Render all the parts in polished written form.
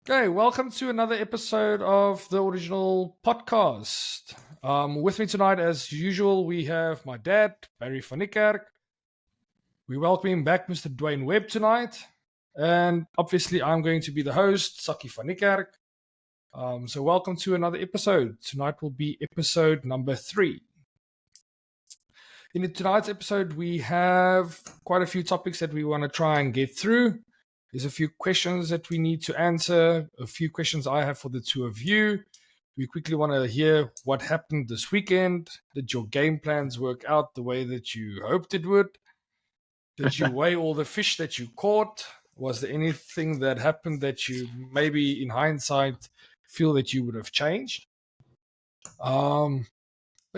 Okay, welcome to another episode of the original podcast. With me tonight, as usual, we have my dad, Barry van Niekerk. We welcome him back, Mr. Duane Webb, tonight. And obviously, I'm going to be the host, Saki van Niekerk. So, welcome to another episode. Tonight will be episode number 3. In tonight's episode, we have quite a few topics that we want to try and get through. There's a few questions that we need to answer, a few questions I have for the two of you. We quickly want to hear what happened this weekend. Did your game plans work out the way that you hoped it would? Did you weigh all the fish that you caught? Was there anything that happened that you maybe in hindsight feel that you would have changed? But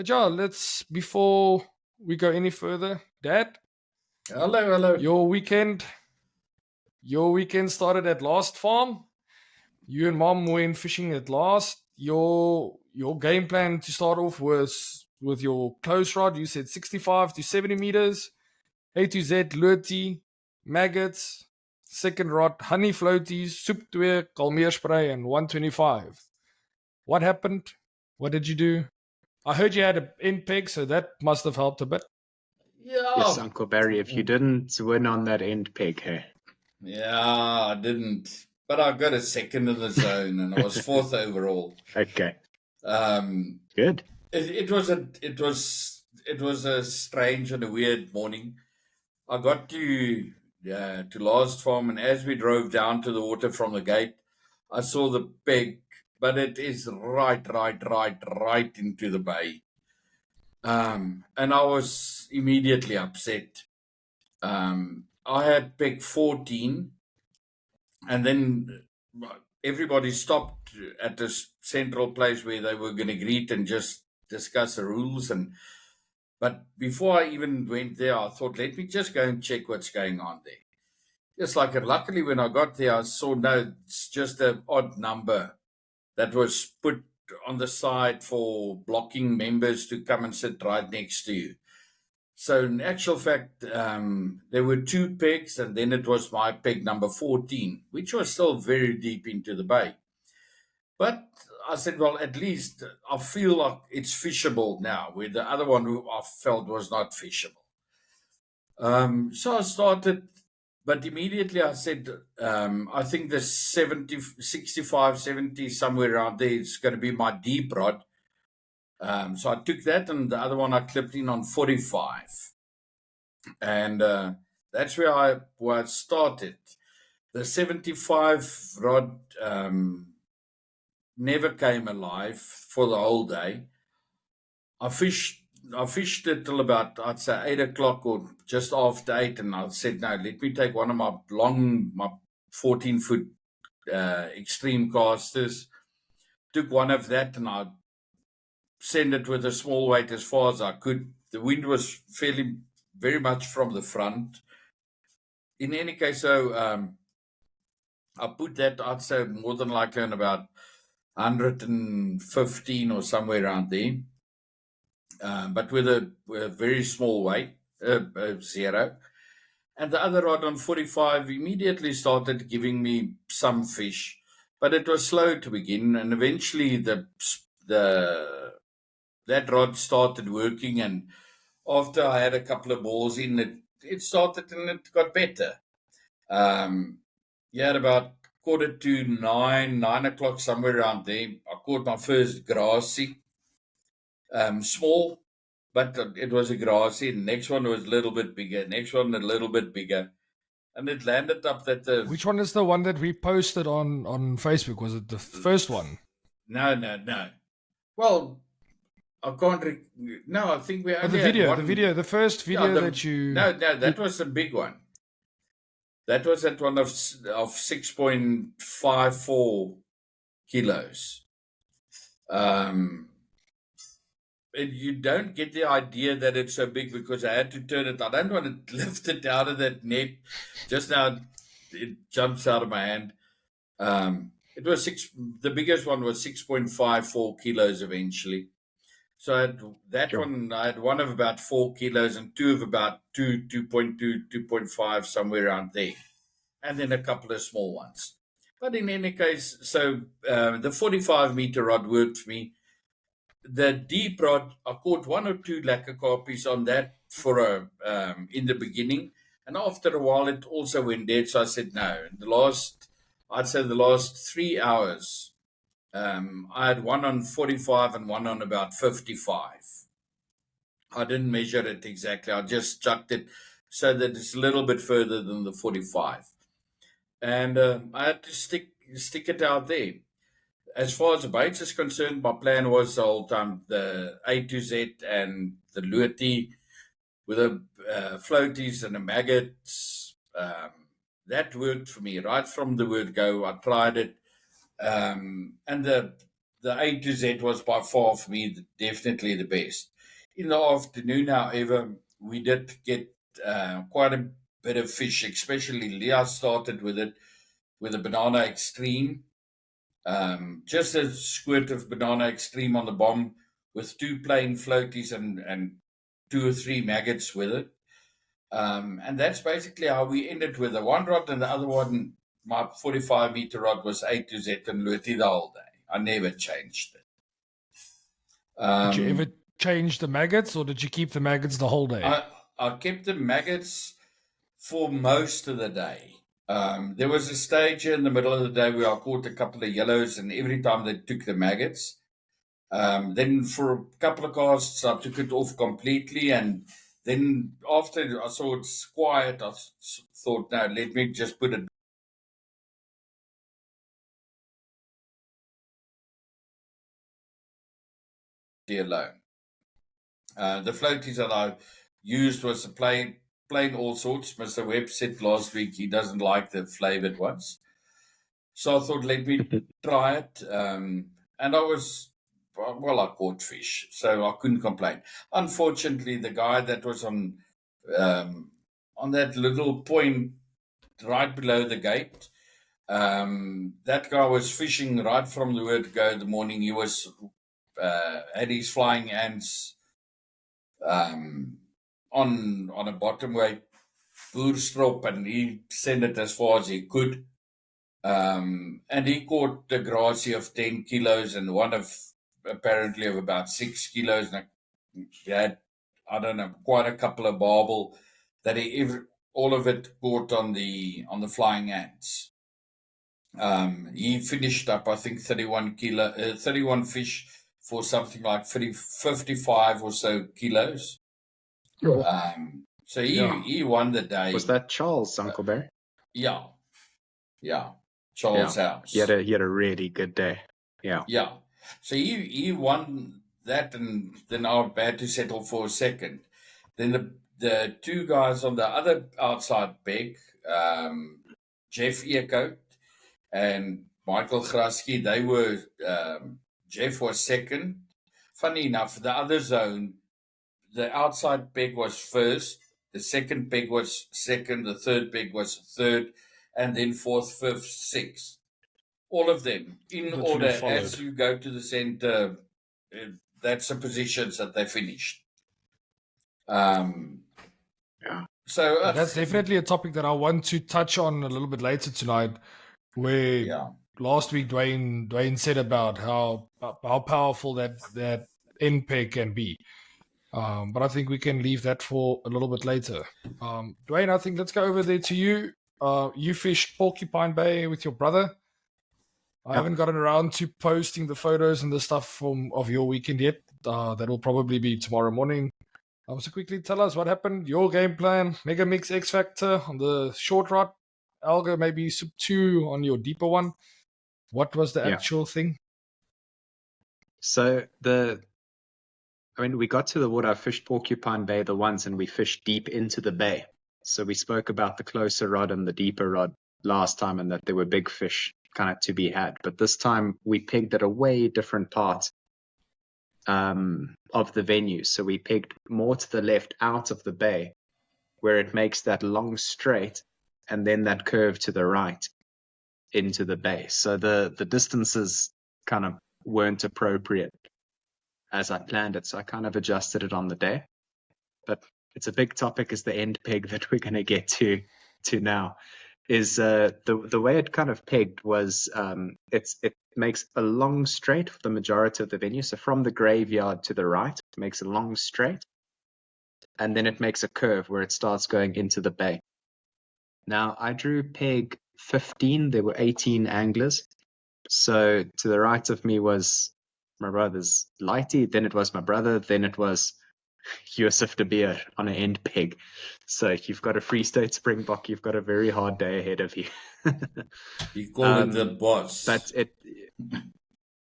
yeah, before we go any further, Dad, Hello. your weekend started at last farm. You and Mom went fishing at last. Your game plan to start off was with your close rod. You said 65 to 70 meters, A to Z, lurty, maggots. Second rod, honey floaties, soep 2, kalmeerspray, and 125. What happened? What did you do? I heard you had an end peg, so that must have helped a bit. Yes, Uncle Barry, if you didn't win on that end peg, hey? Yeah, I didn't. But I got a second in the zone and I was fourth overall. Okay. Good. It was a strange and a weird morning. I got to Last Farm, and as we drove down to the water from the gate, I saw the peg, but it is right into the bay. And I was immediately upset. I had peg 14, and then everybody stopped at this central place where they were going to greet and just discuss the rules. But before I even went there, I thought, let me just go and check what's going on there. Just like it. Luckily, when I got there, I saw no, it's just an odd number that was put on the side for blocking members to come and sit right next to you. So in actual fact, there were 2 pegs, and then it was my peg number 14, which was still very deep into the bay. But I said, well, at least I feel like it's fishable now, where the other one who I felt was not fishable. So I started, but immediately I said, I think the 70, 65, 70, somewhere around there, is going to be my deep rod. So I took that, and the other one I clipped in on 45. And that's where I started. The 75 rod never came alive for the whole day. I fished it till about, I'd say, 8 o'clock or just after 8, and I said, no, let me take one of my 14-foot extreme casters. Took one of that, and I sent it with a small weight as far as I could. The wind was very much from the front. In any case, so I put that, I'd say, more than likely in about 115 or somewhere around there, but with a very small weight, 0. And the other rod on 45 immediately started giving me some fish, but it was slow to begin, and eventually that rod started working, and after I had a couple of balls in, it started and it got better. You had about 8:45, 9 o'clock, somewhere around there. I caught my first grassy, small, but it was a grassy. The next one was a little bit bigger. Next one a little bit bigger, and it landed up that the. Which one is the one that we posted on Facebook? Was it the first one? No. Well, I can't. No, I think we only the first video that you. No, that was the big one. That was at one of 6.54 kilos. You don't get the idea that it's so big because I had to turn it. I don't want to lift it out of that net. Just now, it jumps out of my hand. It was the biggest one was 6.54 kilos eventually. So I had that one. I had one of about 4 kilos and two of about 2.2, 2.5, somewhere around there, and then a couple of small ones. But in any case, so the 45-meter rod worked for me. The deep rod, I caught one or two lacquer carpies on that for in the beginning, and after a while it also went dead. So I said no. I'd say the last 3 hours, I had one on 45 and one on about 55. I didn't measure it exactly. I just chucked it so that it's a little bit further than the 45, and I had to stick it out there. As far as the baits is concerned, my plan was the whole time the A to Z and the luti with the floaties and the maggots. That worked for me right from the word go. I tried it, and the A to Z was by far for me definitely the best. In the afternoon, however, we did get quite a bit of fish, especially Leah started with it with a banana extreme. Just a squirt of banana extreme on the bottom with two plain floaties and two or three maggots with it. And that's basically how we ended with the one rod, and the other one, my 45-meter rod, was A to Z and luti the whole day. I never changed it. Did you ever change the maggots, or did you keep the maggots the whole day? I kept the maggots for most of the day. There was a stage in the middle of the day where I caught a couple of yellows, and every time they took the maggots. Then for a couple of casts, I took it off completely, and then after I saw it's quiet, I thought, no, let me just put it alone. The floaties that I used was a plain all sorts. Mr. Webb said last week he doesn't like the flavored ones. So I thought, let me try it. And I caught fish, so I couldn't complain. Unfortunately, the guy that was on that little point right below the gate, that guy was fishing right from the word go in the morning. He was had his flying ants on a bottom weight boerstrop, and he sent it as far as he could. And he caught the grassy of 10 kilos and one of apparently of about 6 kilos. And he had, I don't know, quite a couple of barbel that all of it caught on the flying ants. He finished up, I think, 31 fish for something like 55 or so kilos. So he won the day. Was that Charles, Uncle Barry? Yeah. Charles House. He had a really good day. Yeah. So he won that, and then I had to settle for a second. Then the two guys on the other outside peg, Jeff Earcoat and Michael Grasky, they were Jeff was second. Funny enough, the other zone, the outside peg was first, the second peg was second, the third peg was third, and then fourth, fifth, sixth. All of them in order as you go to the center. That's the positions that they finished. So that's definitely a topic that I want to touch on a little bit later tonight. Where last week Duane said about how powerful that end peg can be. But I think we can leave that for a little bit later. Duane, I think let's go over there to you. You fished Porcupine Bay with your brother. I haven't gotten around to posting the photos and the stuff of your weekend yet. That will probably be tomorrow morning. So quickly tell us what happened, your game plan, Mega Mix X Factor on the short rod, Alga maybe Sub 2 on your deeper one. What was the actual thing? So we got to the water, I fished Porcupine Bay the once, and we fished deep into the bay. So we spoke about the closer rod and the deeper rod last time, and that there were big fish kind of to be had. But this time we pegged at a way different part of the venue. So we pegged more to the left out of the bay, where it makes that long straight and then that curve to the right into the bay. So the distances kind of weren't appropriate as I planned it. So I kind of adjusted it on the day. But it's a big topic, is the end peg that we're going to get to now. is the way it kind of pegged was it makes a long straight for the majority of the venue. So from the graveyard to the right, it makes a long straight, and then it makes a curve where it starts going into the bay. Now I drew peg 15. There were 18 anglers. So to the right of me was my brother's Lighty, then it was my brother, then it was Yusuf de Beer on an end peg. So you've got a Free State Springbok, you've got a very hard day ahead of you. You call it the boss. But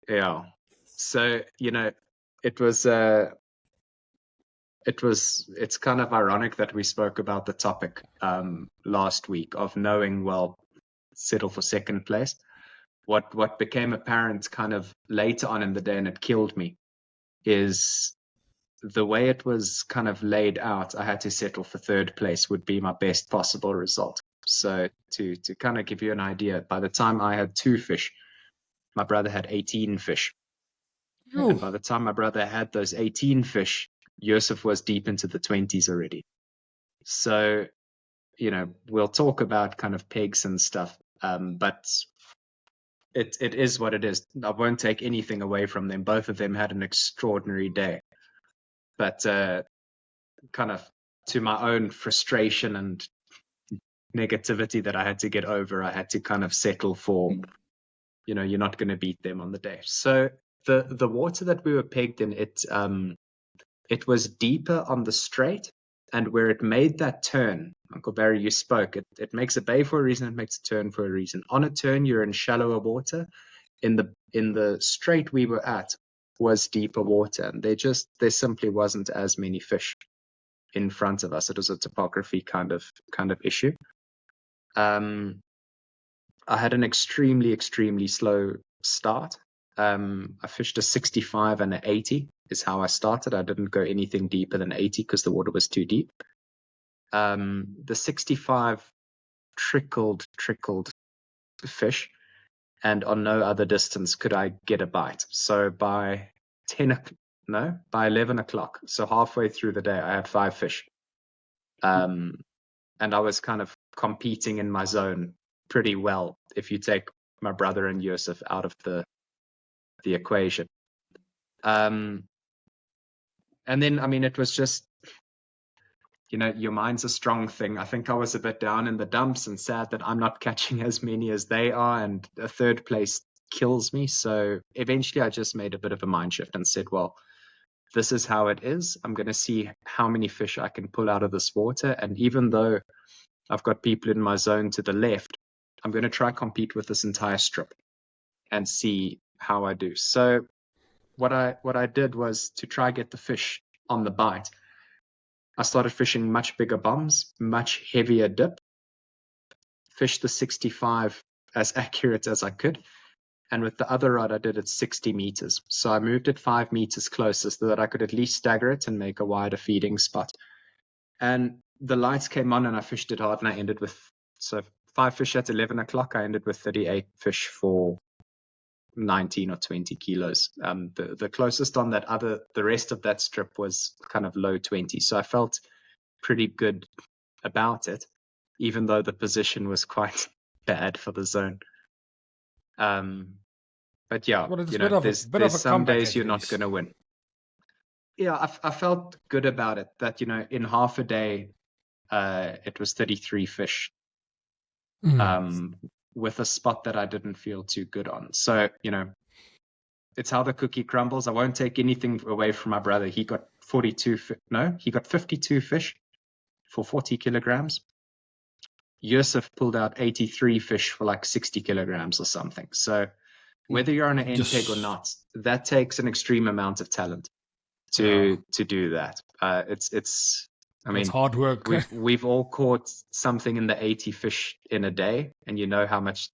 yeah. So, it's kind of ironic that we spoke about the topic last week of knowing, well, settle for second place. What became apparent kind of later on in the day, and it killed me, is the way it was kind of laid out. I had to settle for third place would be my best possible result. So to kind of give you an idea, by the time I had 2 fish, my brother had 18 fish. Ooh. And by the time my brother had those 18 fish, Yusuf was deep into the 20s already. So, we'll talk about kind of pegs and stuff, but it is what it is. I won't take anything away from them. Both of them had an extraordinary day. But kind of to my own frustration and negativity that I had to get over, I had to kind of settle for, you're not going to beat them on the day. So the water that we were pegged in, it was deeper on the straight, and where it made that turn, Uncle Barry, you spoke, it makes a bay for a reason, it makes a turn for a reason. On a turn, you're in shallower water. In the straight we were at was deeper water, and there simply wasn't as many fish in front of us. It was a topography kind of issue. I had an extremely, extremely slow start. I fished a 65 and an 80 is how I started. I didn't go anything deeper than 80 because the water was too deep. The 65 trickled fish, and on no other distance could I get a bite. So by 11 o'clock, so halfway through the day, I had 5 fish. And I was kind of competing in my zone pretty well if you take my brother and Yusuf out of the equation. And then, it was just, your mind's a strong thing. I think I was a bit down in the dumps and sad that I'm not catching as many as they are, and a third place kills me. So eventually I just made a bit of a mind shift and said, well, this is how it is. I'm going to see how many fish I can pull out of this water. And even though I've got people in my zone to the left, I'm going to try compete with this entire strip and see how I do. So what I did was to try get the fish on the bite. I started fishing much bigger bombs, much heavier dip, fished the 65 as accurate as I could. And with the other rod, I did it 60 meters. So I moved it 5 meters closer so that I could at least stagger it and make a wider feeding spot. And the lights came on and I fished it hard, and I ended with, 5 fish at 11 o'clock. I ended with 38 fish for 19 or 20 kilos. The closest on the rest of that strip was kind of low 20. So I felt pretty good about it, even though the position was quite bad for the zone. But yeah, there's some days you're not going to win. Yeah, I felt good about it that, in half a day, it was 33 fish with a spot that I didn't feel too good on. So, it's how the cookie crumbles. I won't take anything away from my brother. He got 52 fish for 40 kilograms. Yusuf pulled out 83 fish for like 60 kilograms or something. So whether you're on an end peg or not, that takes an extreme amount of talent to do that. It's hard work. We've all caught something in the 80 fish in a day, and you know how much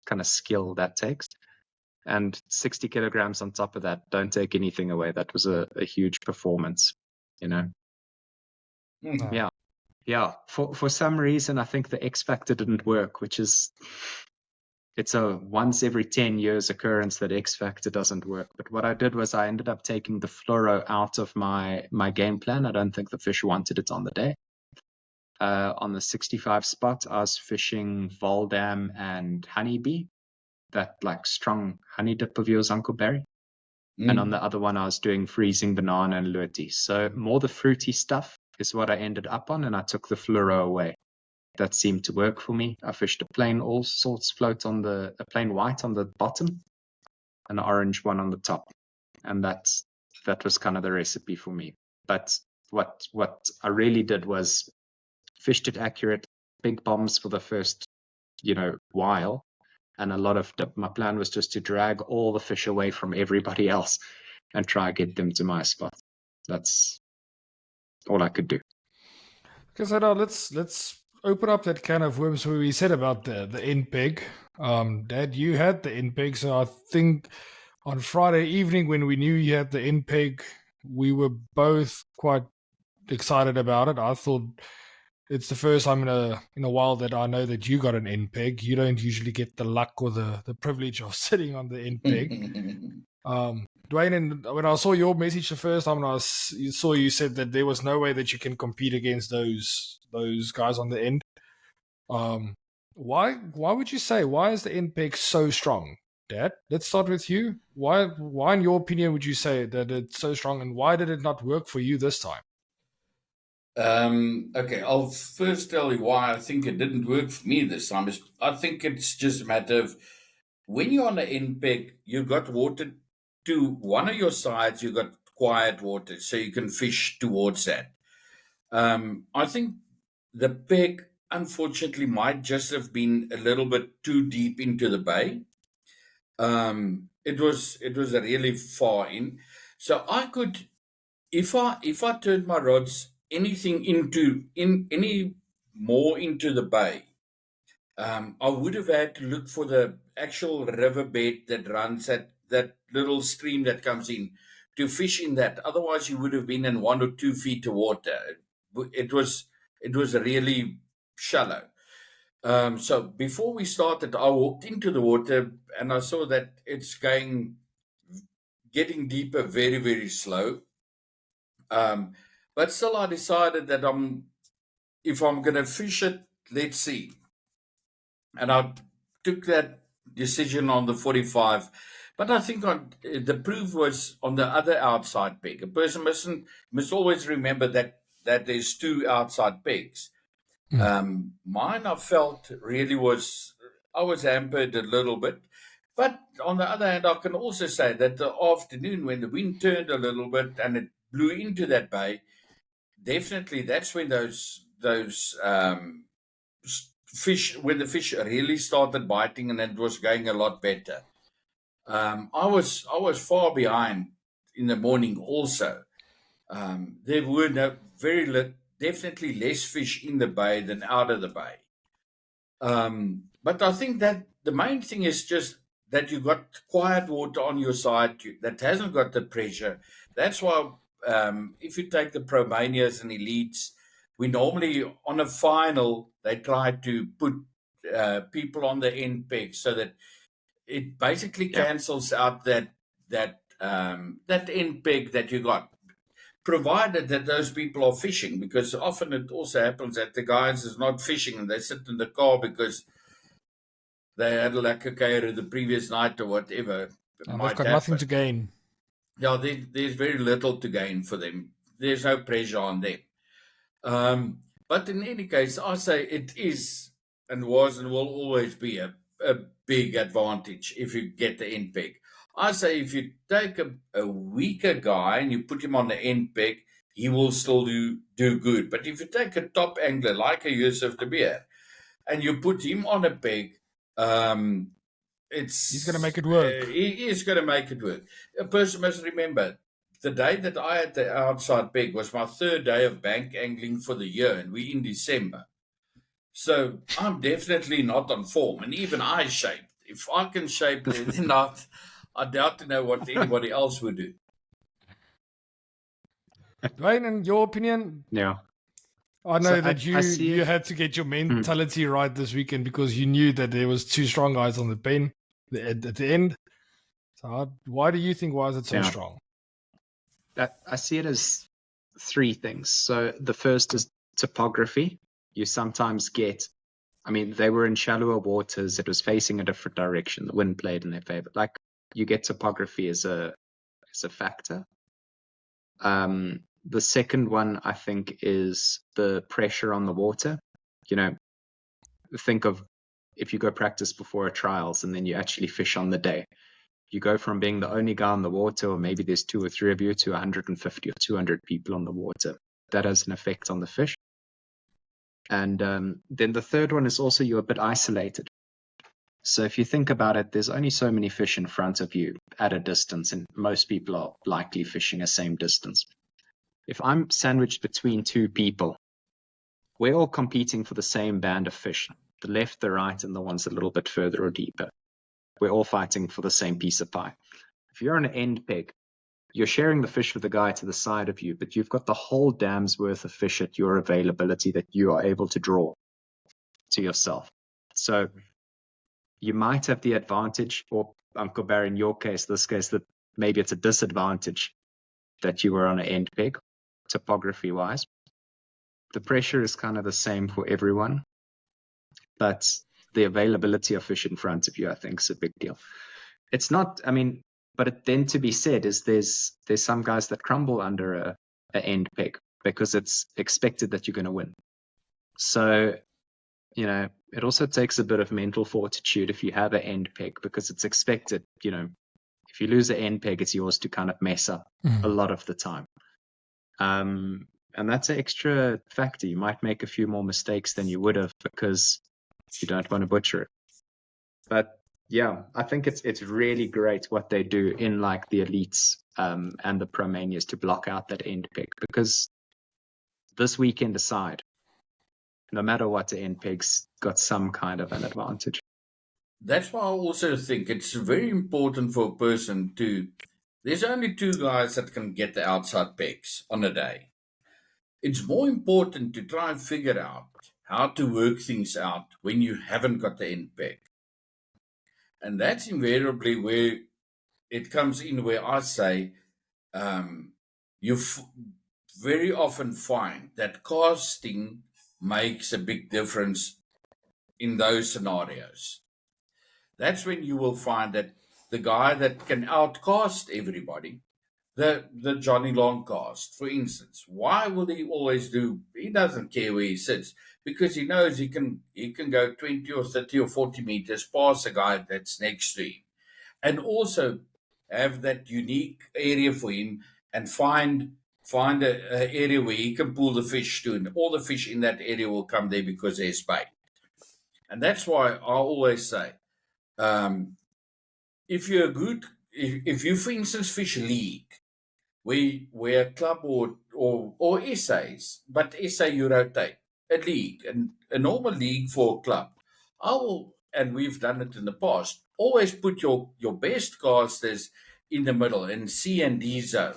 kind of skill that takes. And 60 kilograms on top of that, don't take anything away. That was a huge performance, Yeah. For some reason, I think the X Factor didn't work, which is, it's a once every 10 years occurrence that X Factor doesn't work. But what I did was I ended up taking the fluoro out of my game plan. I don't think the fish wanted it on the day. On the 65 spot, I was fishing Voldam and Honeybee, that like strong honey dip of yours, Uncle Barry. And on the other one, I was doing freezing banana and luti. So more the fruity stuff is what I ended up on, and I took the fluoro away. That seemed to work for me. I fished a plain all sorts float on a plain white on the bottom, an orange one on the top, and that was kind of the recipe for me. But what I really did was fished it accurate, big bombs for the first while, and a lot of dip. My plan was just to drag all the fish away from everybody else and try to get them to my spot. That's all I could do. Okay, so now let's open up that can of worms where we said about the end peg. Dad, you had the end peg, so I think on Friday evening when we knew you had the end peg, we were both quite excited about it. I thought it's the first time in a while that I know that you got an end peg. You don't usually get the luck or the privilege of sitting on the end peg. Duane, and when I saw your message the first time, and I saw you said that there was no way that you can compete against those guys on the end. Why would you say, why is the end peg so strong, Dad? Let's start with you. Why in your opinion would you say that it's so strong, and why did it not work for you this time? Okay, I'll first tell you why I think it didn't work for me this time. I think it's just a matter of when you're on the end peg, you've got water to one of your sides, you've got quiet water, so you can fish towards that. I think the peg, unfortunately, might just have been a little bit too deep into the bay. It was a really far in, so I could, if I turned my rods anything any more into the bay, I would have had to look for the actual riverbed that runs at that little stream that comes in to fish in that. Otherwise, you would have been in 1 or 2 feet of water. It was really shallow. So before we started, I walked into the water and I saw that it's getting deeper very, very slow. But still, I decided that if I'm going to fish it, let's see. And I took that decision on the 45. But I think the proof was on the other outside peg. A person must always remember that there's 2 outside pegs. Mine, I felt really I was hampered a little bit. But on the other hand, I can also say that the afternoon when the wind turned a little bit and it blew into that bay, definitely that's when those fish, when the fish really started biting and it was going a lot better. I was far behind in the morning also. There were definitely less fish in the bay than out of the bay. But I think that the main thing is just that you got quiet water on your side that hasn't got the pressure. That's why if you take the Promanias and Elites, we normally on a final they try to put people on the end peg so that it basically cancels out that end peg that you got, provided that those people are fishing, because often it also happens that the guys is not fishing and they sit in the car because they had a lekker kuier the previous night or whatever. They've got nothing to gain. Yeah, there's very little to gain for them. There's no pressure on them. But in any case, I say it is and was and will always be a big advantage if you get the end peg. I say if you take a weaker guy and you put him on the end peg, he will still do good. But if you take a top angler like a Yusuf de Beer and you put him on a peg, he's going to make it work. He is going to make it work. A person must remember, the day that I had the outside peg was my 3rd day of bank angling for the year, and we're in December. So I'm definitely not on form, and even I shaped. If I can shape, then I doubt to know what anybody else would do. Duane, in your opinion? Yeah. I know that you had to get your mentality right this weekend because you knew that there was 2 strong guys on the pen at the end. So why do you think, why is it so strong? I see it as 3 things. So the first is topography. you sometimes get, I mean, they were in shallower waters. It was facing a different direction. The wind played in their favor. Like, you get topography as a factor. The second one, I think, is the pressure on the water. You know, think of if you go practice before a trials and then you actually fish on the day. You go from being the only guy on the water, or maybe there's 2 or 3 of you, to 150 or 200 people on the water. That has an effect on the fish. And then the third one is also you're a bit isolated. So if you think about it, there's only so many fish in front of you at a distance, and most people are likely fishing a same distance. If I'm sandwiched between 2 people, we're all competing for the same band of fish, the left, the right, and the ones a little bit further or deeper. We're all fighting for the same piece of pie. If you're on an end peg, you're sharing the fish with the guy to the side of you, but you've got the whole dam's worth of fish at your availability that you are able to draw to yourself. So you might have the advantage, or Uncle Barry, in your case, this case, that maybe it's a disadvantage that you were on an end peg, topography-wise. The pressure is kind of the same for everyone, but the availability of fish in front of you, I think, is a big deal. It's not, I mean, but it then to be said is there's some guys that crumble under a end peg because it's expected that you're going to win. So, you know, it also takes a bit of mental fortitude if you have an end peg, because it's expected, you know, if you lose an end peg, it's yours to kind of mess up a lot of the time. And that's an extra factor. You might make a few more mistakes than you would have because you don't want to butcher it. But yeah, I think it's really great what they do in like the elites and the Promanias to block out that end peg, because this weekend aside, no matter what, the end peg's got some kind of an advantage. That's why I also think it's very important for a person to. There's only 2 guys that can get the outside pegs on a day. It's more important to try and figure out how to work things out when you haven't got the end peg. And that's invariably where it comes in, where I say you very often find that casting makes a big difference in those scenarios. That's when you will find that the guy that can outcast everybody, the Johnny Long cast, for instance, why will he always do? He doesn't care where he sits because he knows he can go 20 or 30 or 40 meters past the guy that's next to him, and also have that unique area for him and find a area where he can pull the fish to, and all the fish in that area will come there because there's bait. And that's why I always say, if you're good, if you, for instance, fish league, where a club or essays, but essay you rotate a league, and a normal league for a club, I will, and we've done it in the past, always put your best casters in the middle in C and D zone.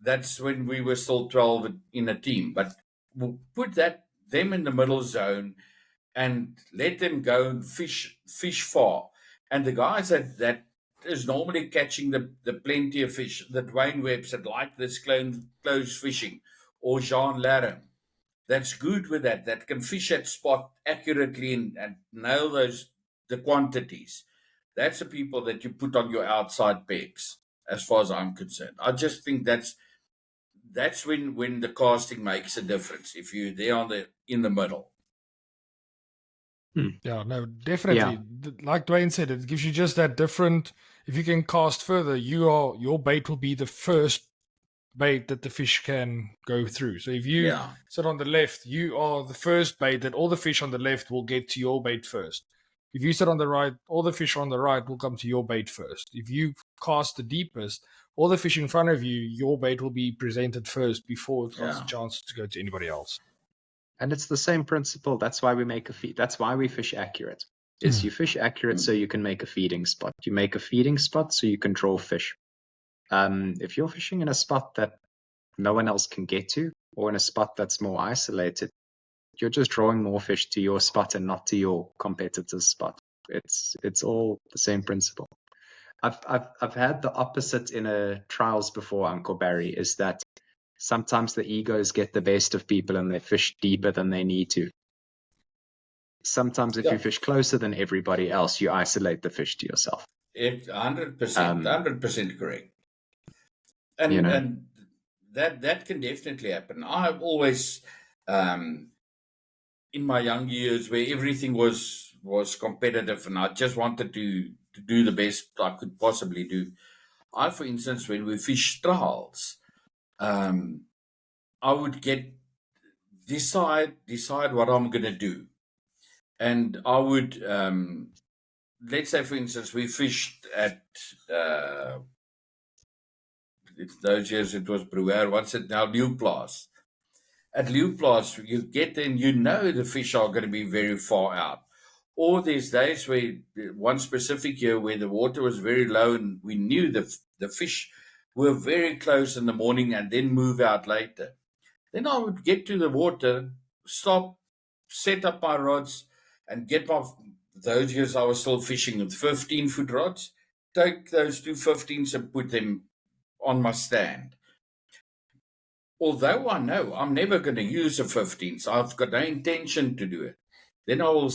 That's when we were still 12 in a team, but we'll put them in the middle zone and let them go and fish far. And the guys that is normally catching the plenty of fish, the Duane Webbs that like this close fishing, or Jean Laram, that's good with that can fish at spot accurately and nail the quantities. That's the people that you put on your outside pegs, as far as I'm concerned. I just think that's when the casting makes a difference, if you're there in the middle. Yeah, no, definitely. Yeah. Like Duane said, it gives you just that different. If you can cast further, your bait will be the first bait that the fish can go through. So if you sit on the left, you are the first bait that all the fish on the left will get to your bait first. If you sit on the right, all the fish on the right will come to your bait first. If you cast the deepest, all the fish in front of you, your bait will be presented first before it has a chance to go to anybody else. And it's the same principle. That's why we make a feed. That's why we fish accurate. Is you fish accurate so you can make a feeding spot. You make a feeding spot so you can draw fish. If you're fishing in a spot that no one else can get to, or in a spot that's more isolated, you're just drawing more fish to your spot and not to your competitor's spot. It's all the same principle. I've had the opposite in a trials before, Uncle Barry, is that Sometimes the egos get the best of people and they fish deeper than they need to. Sometimes if you fish closer than everybody else, you isolate the fish to yourself. 100% correct. And that can definitely happen. I've always, in my young years, where everything was competitive, and I just wanted to do the best I could possibly do. For instance, when we fish trials, I would decide what I'm going to do, and I would, let's say, for instance, we fished at those years it was Brewer. What's it now? Leeuplaas. At Leeuplaas, you get in, the fish are going to be very far out. Or there's days where one specific year where the water was very low and we knew the fish were very close in the morning and then move out later. Then I would get to the water, stop, set up my rods, and get my. Those years I was still fishing with 15-foot rods. Take those two 15s and put them on my stand. Although I know I'm never going to use a 15, so I've got no intention to do it. Then I will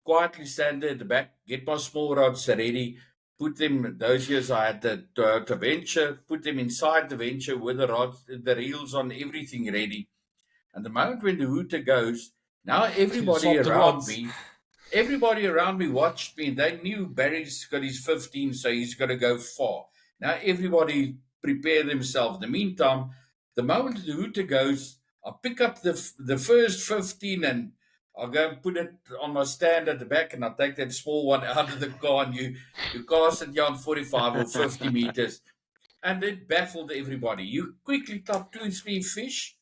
quietly stand there at the back, get my small rods ready, put them. Those years I had the Toyota Venture, put them inside the Venture with the rods, the reels on, everything ready. And the moment when the hooter goes, now everybody around me watched me. They knew Barry's got his 15, so he's got to go far. Now everybody prepare themselves. In the meantime, the moment the hooter goes, I pick up the first 15 and I'll go and put it on my stand at the back, and I'll take that small one out of the car, and you cast it down 45 or 50 meters. And it baffled everybody. You quickly top 2-3 fish,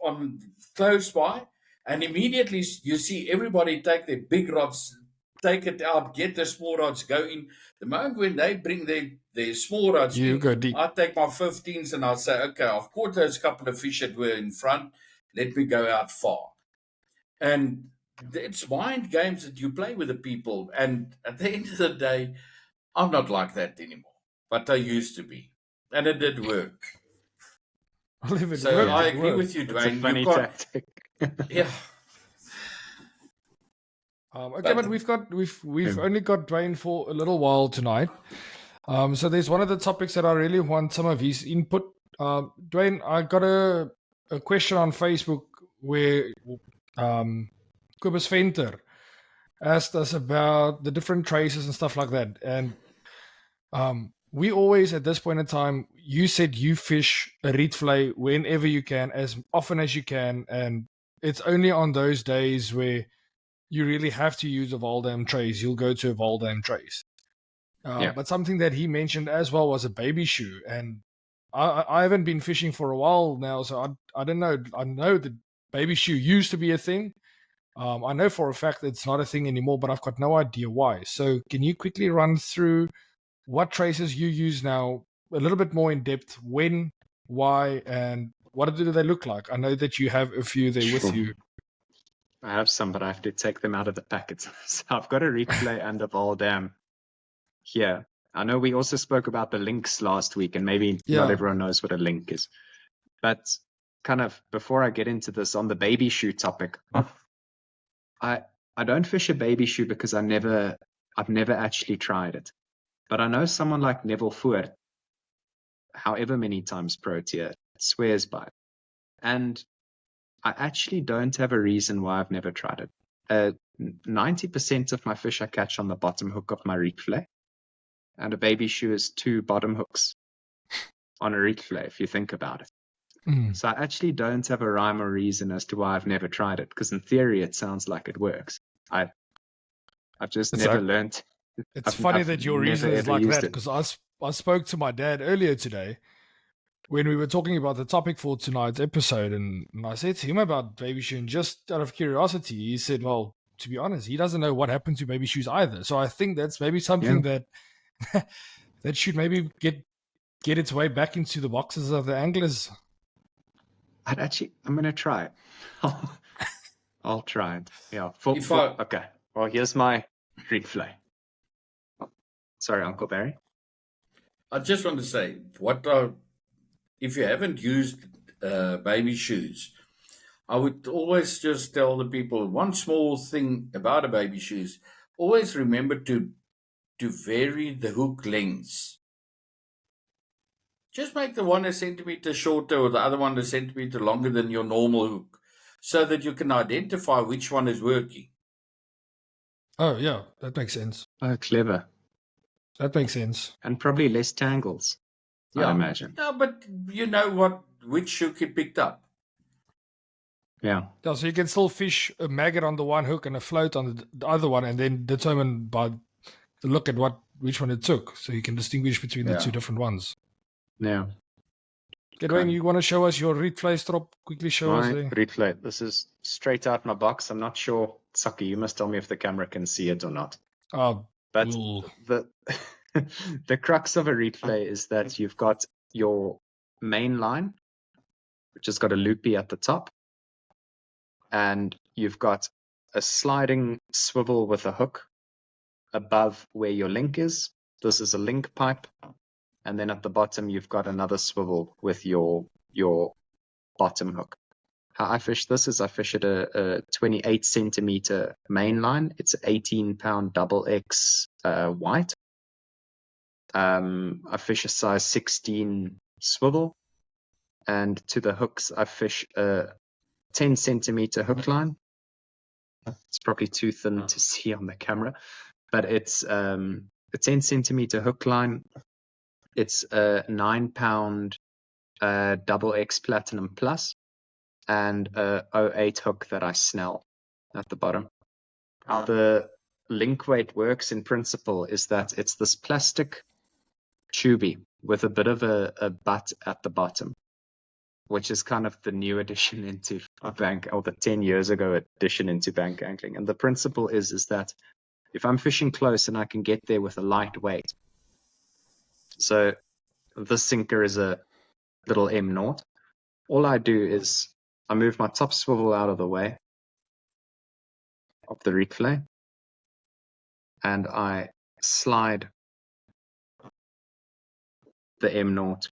on close by, and immediately you see everybody take their big rods, take it out, get the small rods, go in. The moment when they bring their small rods in, go deep. I take my 15s and I'll say, okay, I've caught those couple of fish that were in front. Let me go out far. And it's mind games that you play with the people. And at the end of the day, I'm not like that anymore. But I used to be. And it did work. I agree with you, Duane. It's a funny tactic. Yeah. Okay, but we've only got Duane for a little while tonight. So there's one of the topics that I really want some of his input. Duane, I got a question on Facebook where Kobus Venter asked us about the different traces and stuff like that. And we always, at this point in time, you said you fish a rietvlei whenever you can, as often as you can. And it's only on those days where you really have to use a Valdam trace, you'll go to a Valdam trace. But something that he mentioned as well was a baby shoe. And I haven't been fishing for a while now, so I don't know. I know that baby shoe used to be a thing. I know for a fact it's not a thing anymore, but I've got no idea why. So can you quickly run through what traces you use now, a little bit more in depth, when, why, and what do they look like? I know that you have a few there with you. I have some, but I have to take them out of the packets. So I've got a rietvlei and a Valdam here. I know we also spoke about the links last week, and maybe not everyone knows what a link is. But kind of before I get into this, on the baby shoe topic, I don't fish a baby shoe because I've never actually tried it. But I know someone like Neville Voort, however many times Protea, swears by it. And I actually don't have a reason why I've never tried it. 90% of my fish I catch on the bottom hook of my rietvlei, and a baby shoe is 2 bottom hooks on a rietvlei, if you think about it. So I actually don't have a rhyme or reason as to why I've never tried it, because in theory it sounds like it works. I've just never learned. It's funny that your reason is like that, because I spoke to my dad earlier today when we were talking about the topic for tonight's episode, and I said to him about baby shoe, and just out of curiosity, he said, well, to be honest, he doesn't know what happened to baby shoes either. So I think that's maybe something that that should maybe get its way back into the boxes of the anglers. I'm going to try it. I'll try it. Yeah. Okay. Well, here's my rietvlei. Sorry, Uncle Barry. I just want to say, if you haven't used baby shoes, I would always just tell the people one small thing about a baby shoes. Always remember to vary the hook lengths. Just make the one a centimeter shorter or the other one a centimeter longer than your normal hook so that you can identify which one is working. Oh, yeah, that makes sense. Oh, clever. That makes sense. And probably less tangles, Yeah. I'd imagine. No, but you know which hook you picked up. Yeah. Yeah, so you can still fish a maggot on the one hook and a float on the other one, and then determine by the look at which one it took, so you can distinguish between the two different ones. Yeah. Duane, you want to show us your reed fly strop? Quickly show us My there. reed fly. This is straight out my box. I'm not sure. Saki, you must tell me if the camera can see it or not. But the the crux of a reed fly is that you've got your main line, which has got a loopy at the top, and you've got a sliding swivel with a hook above where your link is. This is a link pipe. And then at the bottom, you've got another swivel with your bottom hook. How I fish this is I fish at a 28 centimeter main line. It's an 18-pound double X white. I fish a size 16 swivel. And to the hooks, I fish a 10 centimeter hook line. It's probably too thin to see on the camera, but it's a 10 centimeter hook line. It's a 9-pound double X Platinum Plus and a 08 hook that I snell at the bottom. How the link weight works in principle is that it's this plastic tubey with a bit of a butt at the bottom, which is kind of the new addition into bank, or the 10 years ago addition into bank angling. And the principle is that if I'm fishing close and I can get there with a light weight, so this sinker is a little M0, all I do is I move my top swivel out of the way of the reed fillet and I slide the M0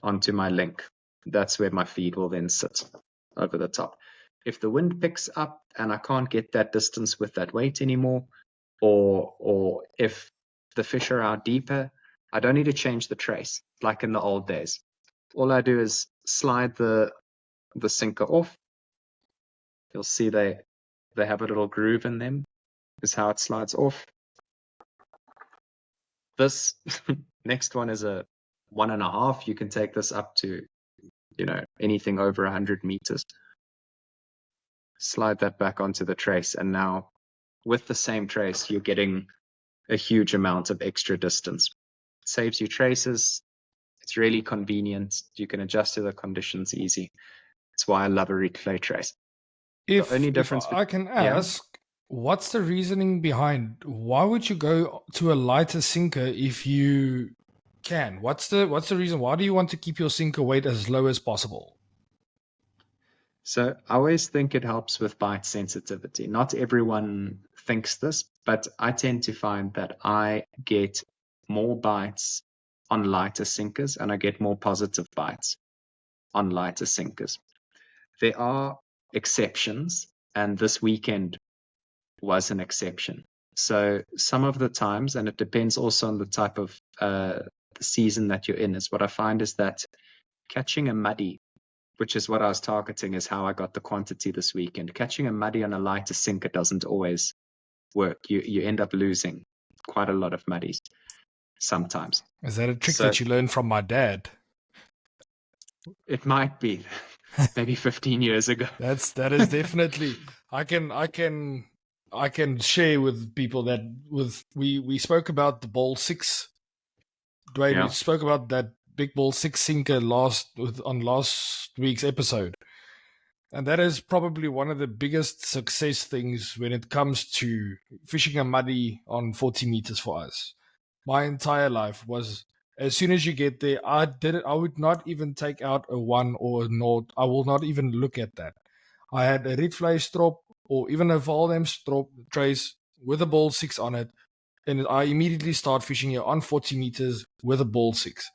onto my link. That's where my feed will then sit, over the top. If the wind picks up and I can't get that distance with that weight anymore, or if the fish are out deeper, I don't need to change the trace like in the old days. All I do is slide the sinker off. You'll see they have a little groove in them, is how it slides off. This next one is a 1.5. You can take this up to, anything over 100 meters. Slide that back onto the trace, and now with the same trace, you're getting a huge amount of extra distance. It saves you traces. It's really convenient. You can adjust to the conditions easy. That's why I love a reed fillet trace. If I can ask, what's the reasoning behind why would you go to a lighter sinker if you can? What's the reason? Why do you want to keep your sinker weight as low as possible? So I always think it helps with bite sensitivity. Not everyone thinks this, but I tend to find that I get more bites on lighter sinkers and I get more positive bites on lighter sinkers. There are exceptions, and this weekend was an exception. So some of the times, and it depends also on the type of the season that you're in, is what I find is that catching a muddy, which is what I was targeting, is how I got the quantity this weekend. Catching a muddy on a lighter sinker doesn't always work. You end up losing quite a lot of muddies sometimes. Is that a trick that you learned from my dad? It might be. Maybe 15 years ago. That is definitely. I can share with people that we spoke about the ball 6. Duane, we spoke about that big ball 6 sinker on last week's episode, and that is probably one of the biggest success things when it comes to fishing a muddy on 40 meters for us. My entire life was, as soon as you get there, I would not even take out a 1 or a 0. I will not even look at that. I had a reed fillet strop or even a Valdem strop trace with a ball 6 on it, and I immediately start fishing here on 40 meters with a ball 6.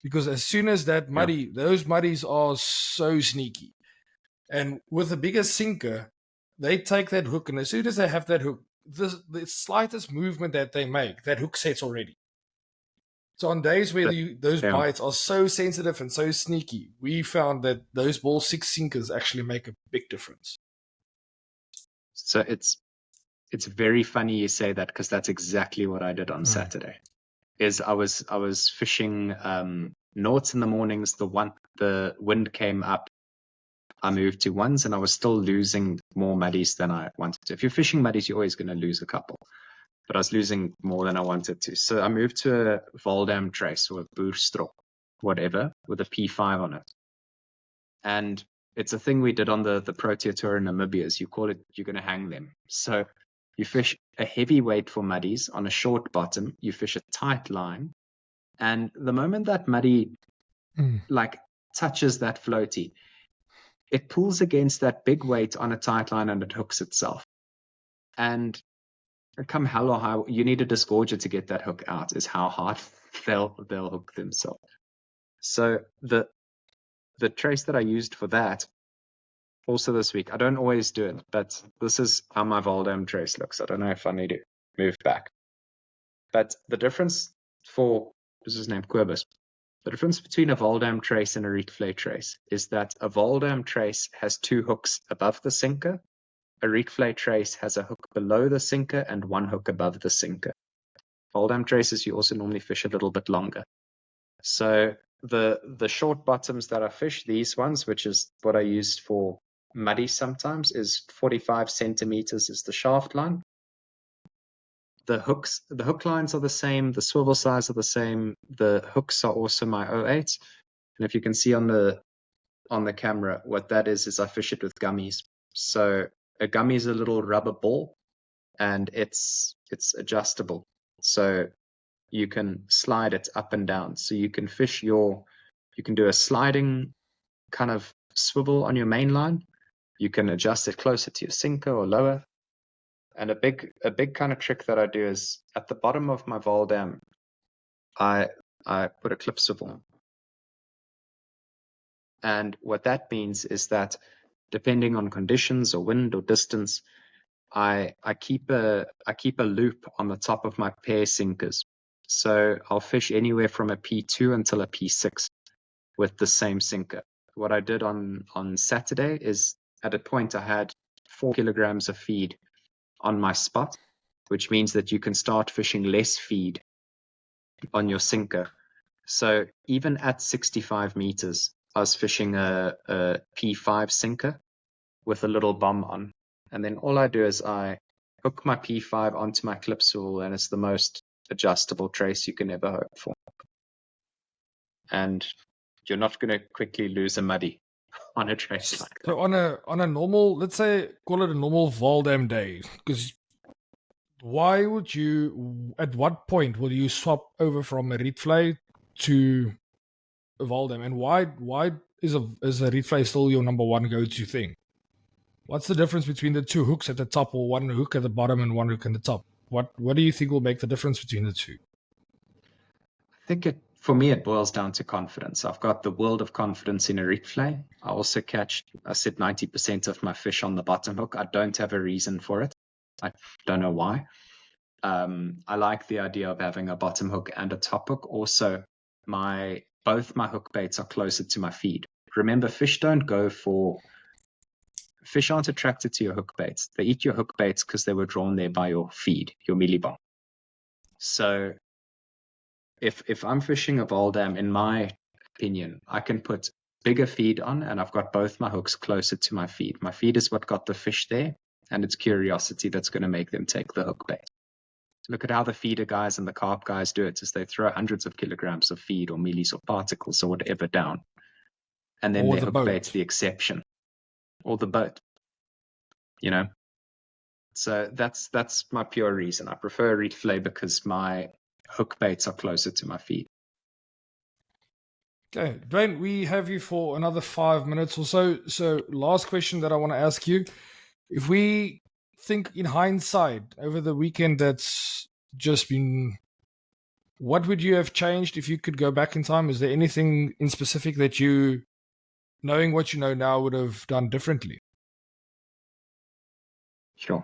because as soon as that muddy, those muddies are so sneaky. And with a bigger sinker, they take that hook, and as soon as they have that hook, the slightest movement that they make, that hook sets already. So on days where those bites are so sensitive and so sneaky, we found that those ball 6 sinkers actually make a big difference. So it's very funny you say that, because that's exactly what I did on Saturday. Is I was fishing noughts in the mornings. The wind came up. I moved to ones, and I was still losing more muddies than I wanted to. If you're fishing muddies, you're always going to lose a couple. But I was losing more than I wanted to. So I moved to a Voldam trace or a boerstrop, whatever, with a P5 on it. And it's a thing we did on the Protea Tour in Namibia, is you call it, you're going to hang them. So you fish a heavy weight for muddies on a short bottom, you fish a tight line, and the moment that muddy touches that floaty, it pulls against that big weight on a tight line and it hooks itself. And come hell or high, you need a disgorger to get that hook out, is how hard they'll hook themselves. So the trace that I used for that, also this week, I don't always do it, but this is how my Voldam trace looks. I don't know if I need to move back. But the difference for, this is named Quibus, the difference between a Voldam trace and a Rietvlei trace is that a Voldam trace has 2 hooks above the sinker. A Rietvlei trace has a hook below the sinker and 1 hook above the sinker. Voldam traces you also normally fish a little bit longer. So the short bottoms that I fish, these ones, which is what I use for muddy sometimes, is 45 centimeters is the shaft line. The hook lines are the same, the swivel size are the same, the hooks are also my 08. And if you can see on the camera, what that is I fish it with gummies. So a gummy is a little rubber ball, and it's adjustable. So you can slide it up and down. So you can fish you can do a sliding kind of swivel on your main line. You can adjust it closer to your sinker or lower. And a big kind of trick that I do is at the bottom of my Voldam, I put a clip swivel. And what that means is that depending on conditions or wind or distance, I keep a loop on the top of my pair sinkers. So I'll fish anywhere from a P2 until a P6 with the same sinker. What I did on Saturday is, at a point I had 4 kilograms of feed on my spot, which means that you can start fishing less feed on your sinker. So even at 65 meters, I was fishing a P5 sinker with a little bomb on. And then all I do is I hook my P5 onto my clip swivel, and it's the most adjustable trace you can ever hope for. And you're not going to quickly lose a muddy on a trace like that. So on a normal, let's say, call it a normal Voldam day, because why would you, at what point will you swap over from a Rietvlei to a Voldam, and why is a Rietvlei still your number one go-to thing? What's the difference between the 2 hooks at the top, or 1 hook at the bottom and 1 hook at the top? What do you think will make the difference between the 2? I think for me, it boils down to confidence. I've got the world of confidence in a Rietvlei. I also catch, I said 90% of my fish on the bottom hook. I don't have a reason for it. I don't know why. I like the idea of having a bottom hook and a top hook. Also, both my hook baits are closer to my feed. Remember, fish aren't attracted to your hook baits. They eat your hook baits because they were drawn there by your feed, your mealybong. So if I'm fishing a Voldam, in my opinion, I can put bigger feed on, and I've got both my hooks closer to my feed. My feed is what got the fish there, and it's curiosity that's going to make them take the hook bait. Look at how the feeder guys and the carp guys do it, is they throw hundreds of kilograms of feed or mealies or particles or whatever down, and then their hook bait's the exception. Or the boat, So that's my pure reason. I prefer Rietvlei because my hook baits are closer to my feed. Okay, Duane, we have you for another 5 minutes or so. So last question that I want to ask you. If we think in hindsight over the weekend that's just been What would you have changed if you could go back in time? Is there anything in specific that you, knowing what you know now, would have done differently? Sure.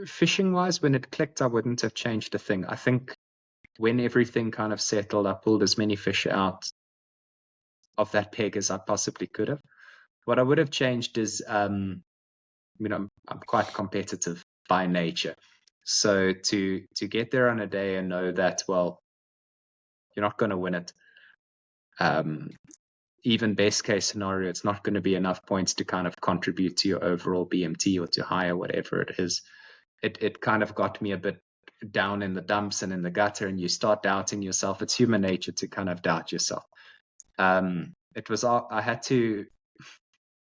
Fishing wise, when it clicked, I wouldn't have changed a thing. I think when everything kind of settled, I pulled as many fish out of that peg as I possibly could have. What I would have changed is, I'm quite competitive by nature. So to get there on a day and know that, well, you're not going to win it. Even best case scenario, it's not going to be enough points to kind of contribute to your overall BMT or to higher, whatever it is. It kind of got me a bit down in the dumps and in the gutter, and you start doubting yourself. It's human nature to kind of doubt yourself. I had to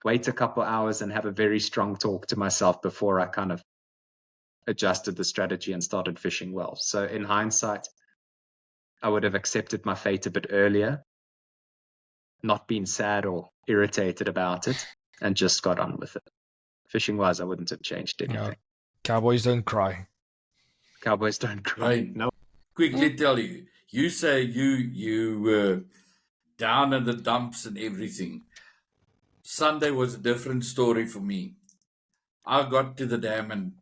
wait a couple hours and have a very strong talk to myself before I kind of adjusted the strategy and started fishing well. So in hindsight, I would have accepted my fate a bit earlier, not been sad or irritated about it, and just got on with it. Fishing wise, I wouldn't have changed anything. Yeah. Cowboys don't cry. Cowboys don't cry. Right. No. Quickly tell you, you say you were down in the dumps and everything. Sunday was a different story for me. I got to the dam and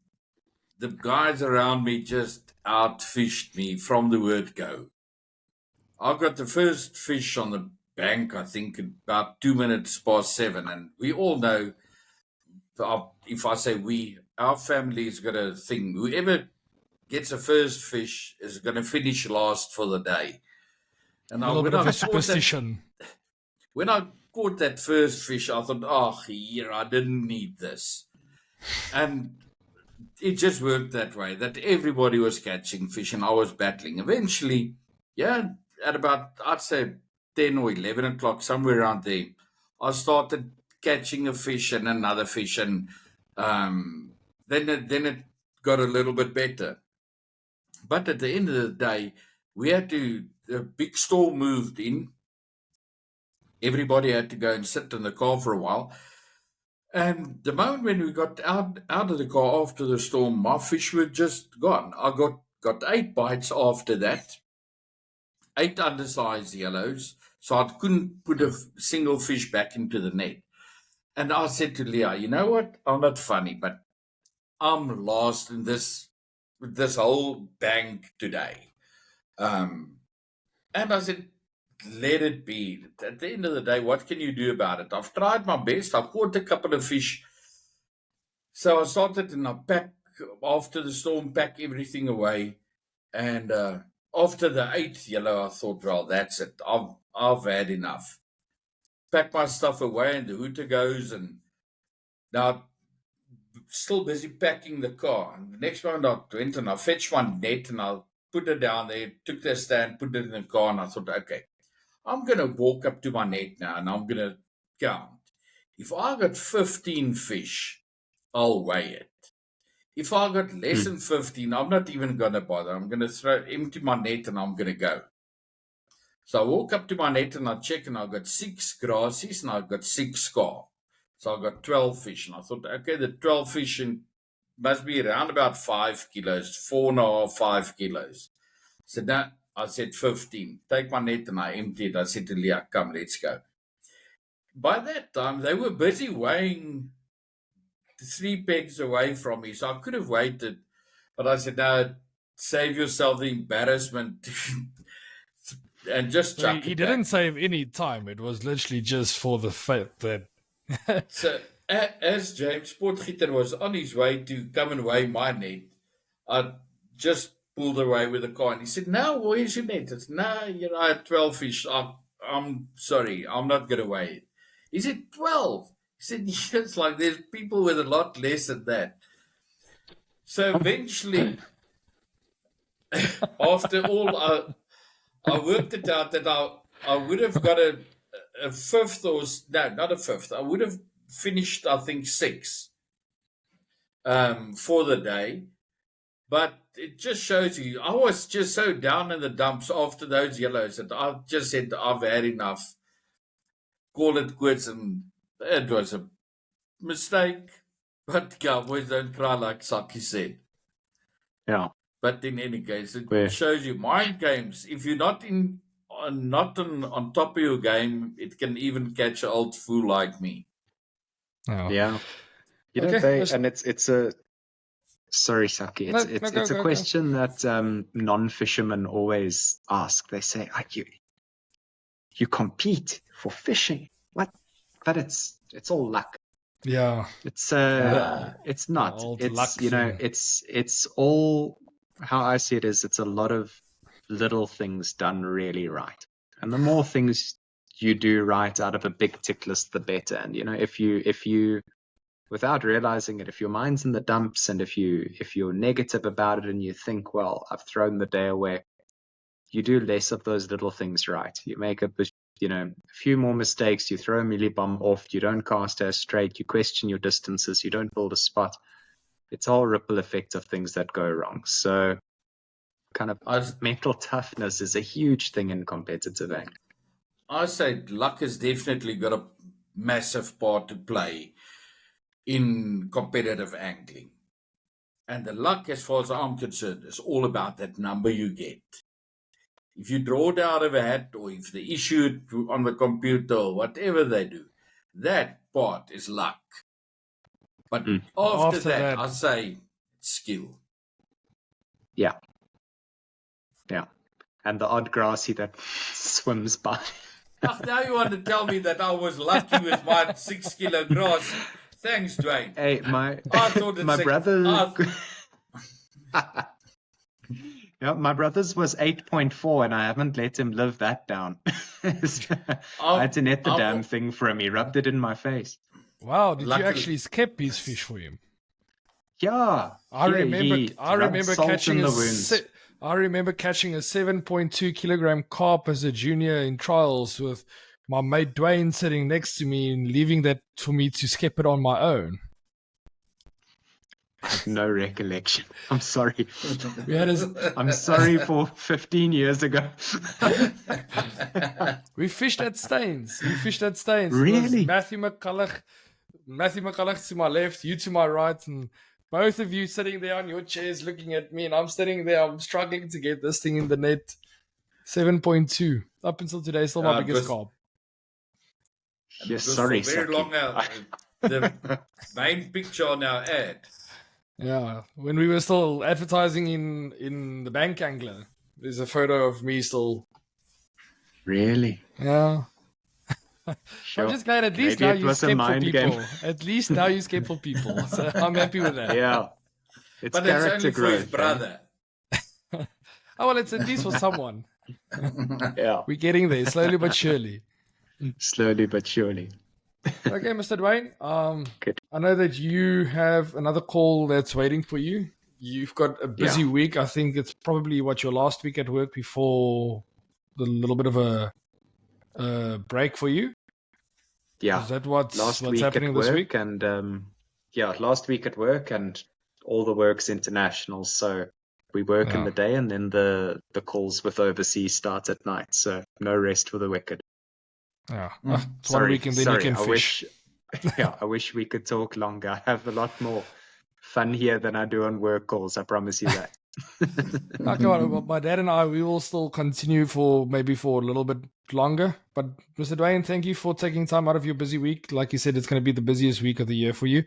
the guys around me just outfished me from the word go. I got the first fish on the bank, I think, about 2 minutes past 7. And we all know, if I say we, our family's got a thing. Whoever gets a first fish is going to finish last for the day. And A little bit of a superstition. When I caught that first fish, I thought, oh, here, I didn't need this. And it just worked that way, that everybody was catching fish and I was battling. Eventually, at about, I'd say 10 or 11 o'clock, somewhere around there, I started catching a fish and another fish. And then it got a little bit better. But at the end of the day, a big storm moved in. Everybody had to go and sit in the car for a while. And the moment when we got out of the car after the storm, my fish were just gone. I got 8 bites after that, 8 undersized yellows, so I couldn't put a single fish back into the net. And I said to Leah, you know what? I'm not funny, but I'm lost in this whole bank today. And I said, let it be. At the end of the day, what can you do about it? I've tried my best. I've caught a couple of fish. So I started and I packed, after the storm, pack everything away. And after the 8th yellow, I thought, well, that's it. I've had enough. Pack my stuff away and the hooter goes. And now, still busy packing the car. And the next moment I went and I fetched my net and I put it down there, took the stand, put it in the car. And I thought, okay, I'm going to walk up to my net now and I'm going to count. If I got 15 fish, I'll weigh it. If I got less than 15, I'm not even going to bother. I'm going to empty my net and I'm going to go. So I walk up to my net and I check and I've got 6 grassies and I've got 6 scarf. So I got 12 fish. And I thought, okay, the 12 fish must be around about 5 kilos, 4.5, 5 kilos. So now I said 15. Take my net and I emptied. I said to Leah, come, let's go. By that time, they were busy weighing 3 pegs away from me. So I could have waited. But I said, no, save yourself the embarrassment and just chuck it. He didn't save any time. It was literally just for the fact that... So as James Sportgieter was on his way to come and weigh my net, I just pulled away with the car and he said, no, where's your net? I said, no, I had 12 fish. I'm sorry, I'm not going to weigh it. He said, 12. He said, it's like there's people with a lot less than that. So eventually, after all, I worked it out that I would have got a fifth or, no, not a fifth. I would have finished, I think, 6 for the day. But it just shows you, I was just so down in the dumps after those yellows that I just said, I've had enough. Call it quits. And it was a mistake. But cowboys don't cry, like Saki said. Yeah. But in any case, it Where? shows you mind games. If you're not on top of your game, it can even catch an old fool like me. Oh. Yeah. You know, Okay, and it's a sorry, Saki. It's a question that non-fishermen always ask. They say, you compete for fishing. What? But it's all luck. Yeah. It's not. old It's luck thing. it's all, how I see it is, it's a lot of little things done really right. And the more things you do right out of a big tick list, the better. And if you without realizing it, if your mind's in the dumps and if you're negative about it and you think, well, I've thrown the day away, you do less of those little things right. You make a few more mistakes, you throw a mealie bomb off, you don't cast as straight, you question your distances, you don't build a spot. It's all ripple effect of things that go wrong. So kind of mental toughness is a huge thing in competitive angling. I say luck has definitely got a massive part to play in competitive angling. And the luck, as far as I'm concerned, is all about that number you get. If you draw it out of a hat, or if they issue it on the computer, or whatever they do, that part is luck. But after that, I say skill. Yeah. And the odd grassy that swims by. Now you want to tell me that I was lucky with my 6 kilo grass. Thanks, Duane. Hey, I thought my brother. Yeah, my brother's was 8.4, and I haven't let him live that down. I had to net the damn thing for him. He rubbed it in my face. Wow, did you actually skip his fish for him? Yeah, I remember catching I remember catching a 7.2 kilogram carp as a junior in trials with my mate Duane sitting next to me and leaving that for me to skip it on my own. I have no recollection. I'm sorry. I'm sorry for 15 years ago. We fished at Staines. Really? Matthew McCulloch to my left, you to my right, and both of you sitting there on your chairs looking at me, and I'm sitting there. I'm struggling to get this thing in the net. 7.2. Up until today, still my biggest carp. Yes, sorry, very long now. The main picture on our ad. Yeah, when we were still advertising in the Bank Angler, there's a photo of me still. Really? Yeah. Sure. I'm just glad at least now you skip for people. At least now you skip for people. So I'm happy with that. Yeah. But it's only for his brother. Oh, well, it's at least for someone. Yeah. We're getting there, slowly but surely. Slowly but surely. Okay, Mr. Duane. I know that you have another call that's waiting for you. You've got a busy week. I think it's probably your last week at work before the little bit of a break for you. Yeah. Is that what's happening this week? And last week at work, and all the work's international. So we work in the day, and then the calls with overseas start at night. So no rest for the wicked. Yeah. It's 1 week and then you can fish. I wish we could talk longer. I have a lot more fun here than I do on work calls. I promise you that. Okay, well, my dad and I, we will still continue for a little bit longer. But Mr. Duane, thank you for taking time out of your busy week. Like you said, it's going to be the busiest week of the year for you.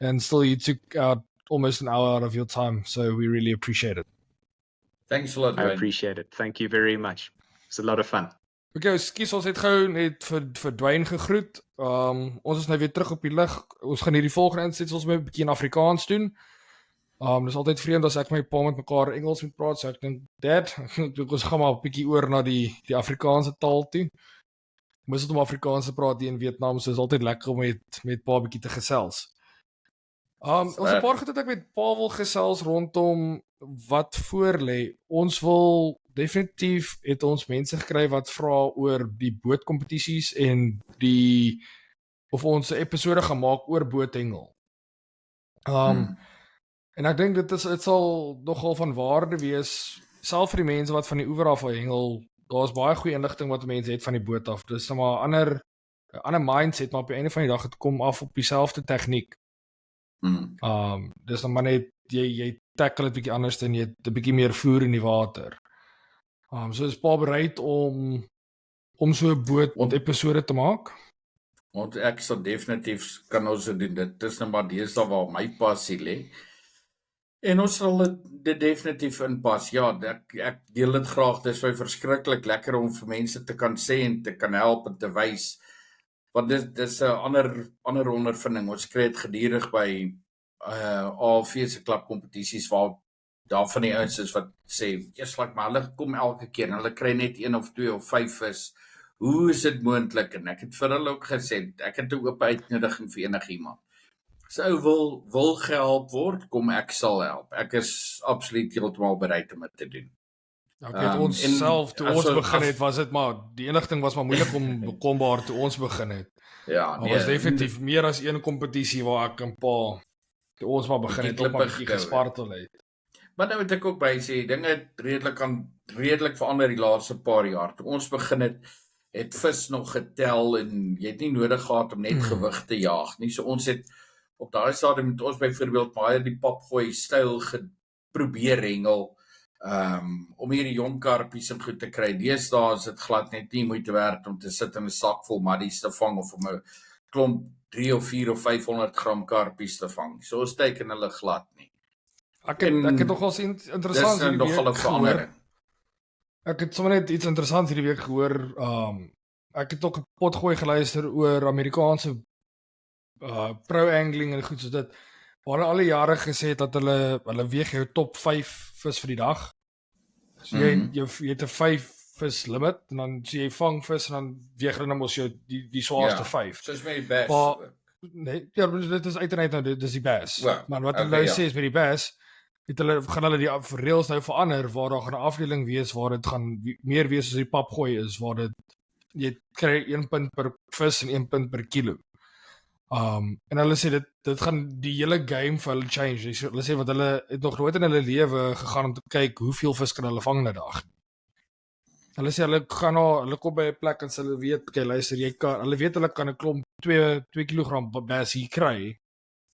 And still, you took out almost an hour out of your time. So we really appreciate it. Thanks a lot, Duane. I appreciate it. Thank you very much. It's a lot of fun. Okay, skies, ons het gou net vir Duane gegroet. Ons is nou weer terug op die lug. Ons gaan hierdie volgende insetsels met 'n bietjie in Afrikaans doen. Dis altyd vreemd as ek my pa met mekaar Engels moet praat, so ek dink Dad, ons gaan maar 'n bietjie oor na die Afrikaanse taal toe. Moes dit om Afrikaans te praat hier in Vietnam, so is altyd lekker om met pa 'n bietjie te gesels. Ons 'n paar goed wat ek met pa wil gesels rondom wat voor lê. Ons wil definitief het ons mense gekry wat vra oor die bootkompetisies en of ons 'n episode gemaak oor boothengel. En ek dink dit sal nogal van waarde wees, self vir die mense wat van die oewer af hengel. Daar's baie goeie inligting wat mense het van die boot af. Dis maar 'n ander mindset, maar op die einde van die dag het kom af op dieselfde tegniek. Dis dan maar net jy tackle het bietjie anders en jy het 'n bietjie meer voer in die water. So is pa bereid om so 'n boot episode te maak? Want ek sal definitief kan ons doen. Dit is nou maar deesdae waar my passie lê. En ons sal dit definitief inpas. Ja, ek deel dit graag. Dit is vir verskriklik lekker om vir mense te kan sê en te kan help en te wys. Want dit is 'n ander ondervinding. Ons kry dit gedurig by AFV se klapkompetisies waar daar van die ouens is wat sê, "Eers laat maar hulle kom elke keer en hulle kry net 1 of 2 of 5 vis. Hoe is dit moontlik?" En ek het vir hulle ook gesê, ek het 'n oop uitnodiging vir enigiemand. As ou wil gehelp word, kom ek sal help. Ek is absoluut heeltemal bereid om dit te doen. Okay, ons self, toe ons begin het, was dit maar, die enigting was maar moeilik om bekombaar toe ons begin het. Ja, nee. Was definitief meer as een kompetisie waar ek 'n paar, toe ons maar begin het, op maar 'n bietjie gespartel het. Maar nou moet ek ook by sê, dinge het redelik verander die laaste paar jaar. Toe ons begin het vis nog getel en jy het nie nodig gehad om net gewig te jaag nie. So ons het op daai stadium met ons byvoorbeeld baie die papgooi styl geprobeer hengel, om hierdie jong karpies en goed te kry. Deesdae is dit glad net nie moeite werd om te sit in 'n sak vol maddies te vang of om 'n klomp 3 of 4 of 500 gram karpies te vang. So ons teken hulle glad nie. Ek het nogals interessant hierdie week gehoor. Ek het sommer net iets interessants hierdie week gehoor. Ek het ook 'n potgooi geluister oor Amerikaanse pro angling en goed soos dit. Waar hulle al die jare gesê het dat hulle weeg jou top 5 vis vir die dag. So jy het 'n 5 vis limit en dan sê jy vang vis en dan weeg hulle nou mos jou die swaarste 5. Soos met die bass. Nee, ja, dit is uiteindelik nou dis die bass. Maar wat hulle okay, sê is met die bass, gaan hulle die reëls nou verander waar daar gaan 'n afdeling wees waar dit gaan meer wees as die papgooi is, waar jy kry 1 punt per vis en 1 punt per kilo. En hulle sê dit gaan die hele game vir hulle change. Hulle sê wat hulle het nog nooit in hulle lewe gegaan om te kyk hoeveel vis kan hulle vang in 'n dag. Hulle sê hulle kom by 'n plek en hulle weet, okay, luister, hulle weet hulle kan 'n klomp 2 kg bass hier kry.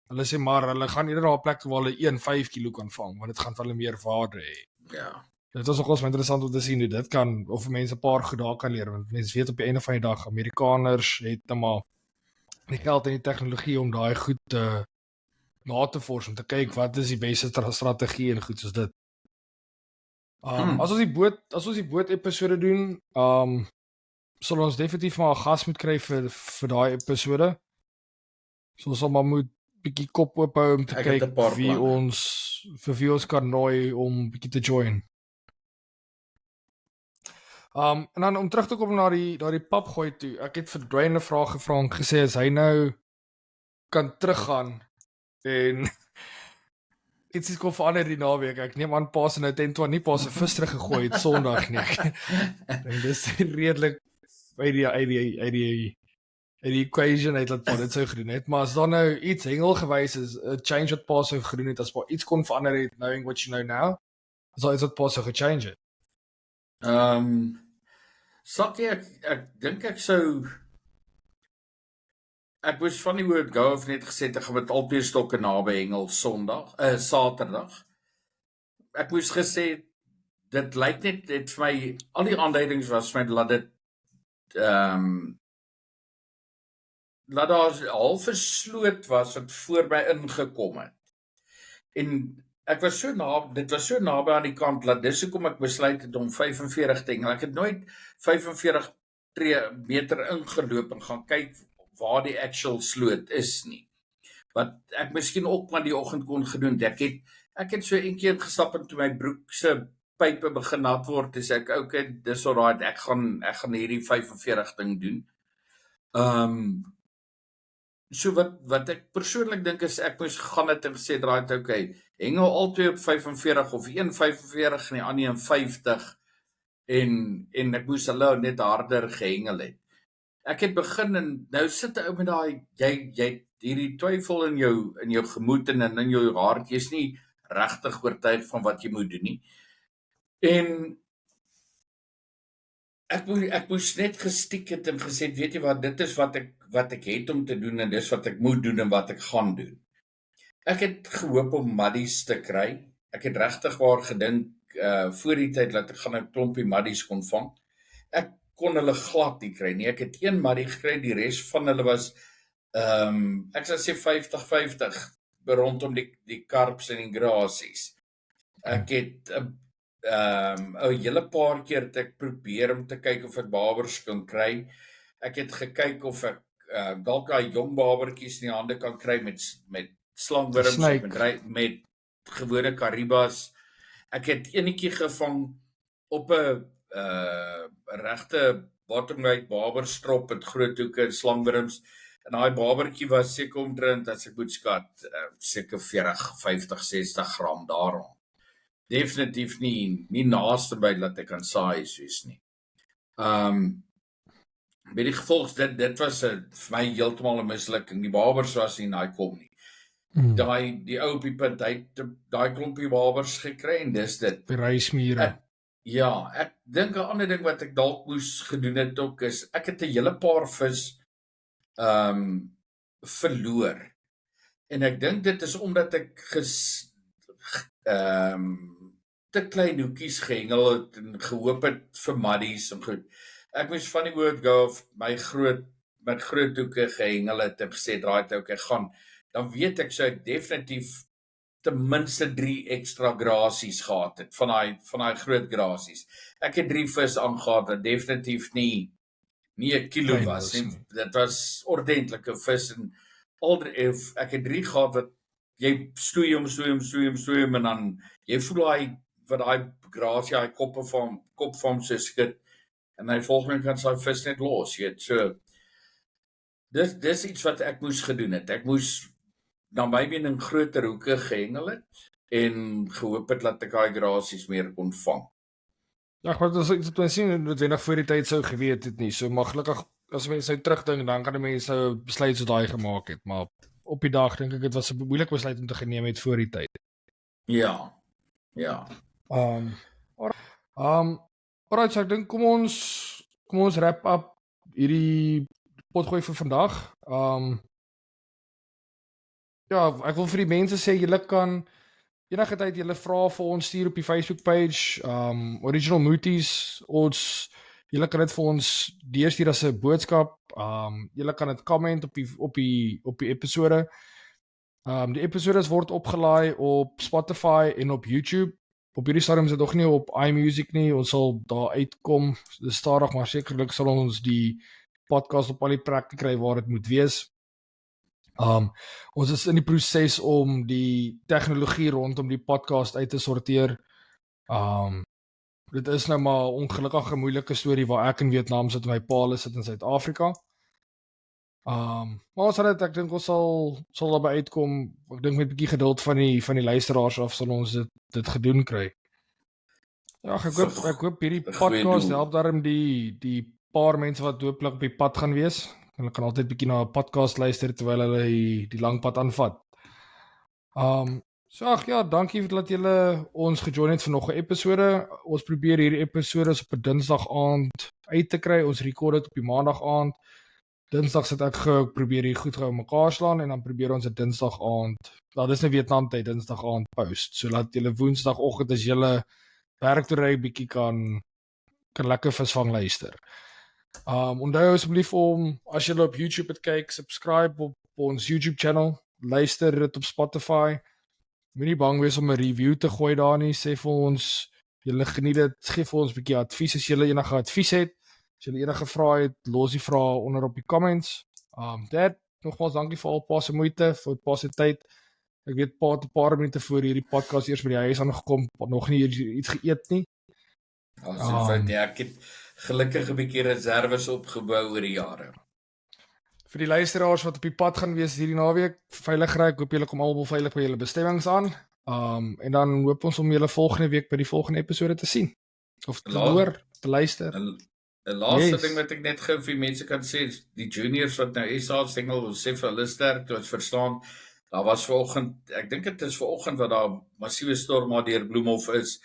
Hulle sê maar hulle gaan eerder na 'n plek waar hulle 1,5 kg kan vang, want dit gaan vir hulle meer waarde hê. Ja. Dit was nogals interessant om te sien hoe dit kan, of mense 'n paar goed daar kan leer, want mense weet op die einde van die dag, Amerikaners het nou maar die geld en die tegnologie om daai goed na te vors, om te kyk wat is die beste strategie en goed soos dit. As ons die boot episode doen, sal ons definitief maar 'n gas moet kry vir daai episode. So ons sal maar moet bietjie kop oop hou om te kyk vir wie ons kan nooi om bietjie te join. En dan om terug te kom na die papgooi toe, ek het vir Duane 'n vraag gevra en gesê as hy nou kan teruggaan en iets is kon verander die naweek. Ek neem aan pa se nou tent toe nie pa se vis teruggegooi het Sondag nie. En dis redelik uit die equation uit dat pa dit sou gedoen het, maar as daar nou iets hengelgewys is, 'n change wat pa sou gedoen het, as pa iets kon verander het, knowing what you know now, as daar iets wat pa sou gechange het. Sakkie, ek dink ek moes van die woord go of net gesê ek gaan met albei stokke naby hengel Saterdag. Ek moes gesê dit lyk net vir my, al die aanduidings was vir my laat dit laat daar half 'n sloot was wat voor my ingekom het. En ek was dit was so naby aan die kant, dat dis hoekom ek besluit het om 45 te hengel. Ek het nooit 45 meter ingeloop en gaan kyk waar die actual sloot is nie. Wat ek miskien ook maar die oggend kon gedoen. Ek het so een keer gestap en toe my broek se pype begin nat word, dis ek okay, dis alright, ek gaan hierdie 45 ding doen. So wat ek persoonlik dink is ek moes gegaan het en gesê draai okay, hengel albei op 45 of 1,45 en die ander 1,50 en ek moes hulle net harder gehengel het. Ek het begin en nou sit 'n ou met daai jy hierdie twyfel in jou gemoed en in jou hart, jy's nie regtig oortuig van wat jy moet doen nie. En ek moes net gestiek het en gesê, weet jy wat, dit is wat ek het om te doen en dis wat ek moet doen en wat ek gaan doen. Ek het gehoop om muddies te kry. Ek het regtig waar gedink voor die tyd dat ek gaan 'n klompie maddies kon vang. Ek kon hulle glad nie kry nie. Ek het een maddie gekry, die res van hulle was ek sal sê 50-50 rondom die karps en die grasies. Ek het 'n hele paar keer het ek probeer om te kyk of ek babers kan kry. Ek het gekyk of ek dalk daai jong babertjies in die hande kan kry met slangwurms of met gewone karibas. Ek het enetjie gevang op 'n regte bottomweight baberstrop met groot hoeke en slangwurms. En daai babertjie was seker omtrent, as ek moet skat, seker 40, 50, 60 gram daarom. Definitief nie naaste by dat ek kan saai soos nie. Met die gevolg, dit was vir my heeltemal 'n mislukking. Die babers was nie in daai kom nie. Die ou op die punt, hy het daai klompie babers gekry en dis dit. Die reismure. Ja, ek dink 'n ander ding wat ek dalk moes gedoen het ook is, ek het 'n hele paar vis verloor. En ek dink dit is omdat ek te klein hoekies gehengel het en gehoop het vir maddies en goed. Ek moes van die woord go of met groot hoeke gehengel het en gesê, draai het ook, ek gaan, dan weet ek, so ek definitief ten minste 3 extra grasies gehad het, van die groot grasies. Ek het 3 vis aangehad, wat definitief nie 'n kilo was nie. Dit was ordentlike vis, en ek het 3 gehad, wat jy stoei hom, en dan, jy voel wat daai grasie, hy kop van so skit, en hy volgende kan sy vis net los, jy weet, so, dis iets wat ek moes gedoen het. Ek moes na my mening groter hoeke gehengel het, en gehoop het dat ek daai grasies meer kon vang. Ja, wat as ek dit sien, noodwendig voor die tyd sou geweet het nie, so maar gelukkig, as mense nou terugdink, dan kan die mense nou besluit so daai gemaak het, maar op die dag, dink ek, het was 'n moeilike besluit om te geneem het voor die tyd. Ja. Alright, so ek dink, kom ons wrap up hierdie potgooi vir vandag. Ja, ek wil vir die mense sê, julle kan enige tyd julle vrae vir ons stuur op die Facebook page, Original Mooties, julle kan dit vir ons deurstuur as 'n boodskap, julle kan dit comment op die episode. Die episode word opgelaai op Spotify en op YouTube. Op hierdie stadium is dit nog nie op iMusic nie, ons sal daar uitkom, dis stadig, maar sekerlik sal ons die podcast op al die plekke kry waar dit moet wees. Ons is in die proses om die tegnologie rondom die podcast uit te sorteer. Dit is nou maar ongelukkig 'n moeilike storie waar ek in Vietnam sit en my pa sit in Suid-Afrika. Maar ons sal dit, ek dink ons sal daarby uitkom. Ek dink met 'n bietjie geduld van die luisteraars af sal ons dit gedoen kry. Ja, ek hoop hierdie podcast help daarom die paar mense wat hooplik op die pad gaan wees. Hulle kan altyd bietjie na 'n podcast luister terwyl hulle die lang pad aanvat. So ja, dankie dat julle ons gejoin het vir nog 'n episode. Ons probeer hierdie episode op 'n Dinsdag aand uit te kry. Ons rekord dit op die Maandag aand. Dinsdag sit ek probeer hier goed gou mekaar slaan, en dan probeer ons 'n Dinsdag aand. Dat is 'n Vietnam tyd, Dinsdag aand post, sodat julle Woensdagoggend as julle werk toe ry bietjie kan lekker visvang luister. Onthou asseblief om, as julle op YouTube het kyk, subscribe op ons YouTube channel, luister dit op Spotify. Moenie bang wees om 'n review te gooi daar nie, sê vir ons, julle geniet dit, gee vir ons 'n bietjie advies as julle enige advies het. As julle enige vrae het, los die vrae onder op die comments. Dad, nogmaals dankie vir al pa se moeite, vir pa se tyd. Ek weet pa het 'n paar minute voor hierdie podcast eers by die huis aangekom, nog nie iets geëet nie. Ek het gelukkig 'n bietjie reserves opgebou oor die jare. Vir die luisteraars wat op die pad gaan wees hierdie naweek, veilig ry, ek hoop julle kom almal veilig by julle bestemmings aan. En dan hoop ons om julle volgende week by die volgende episode te sien. Of te hoor, te luister. 'n laaste ding wat ek net gou vir mense kan sê, die juniors wat nou SA singel wil sê vir hulle sterk, ons verstaan, daar was vanoggend, ek dink dit is vanoggend wat daar massiewe storm maar deur Bloemhof is,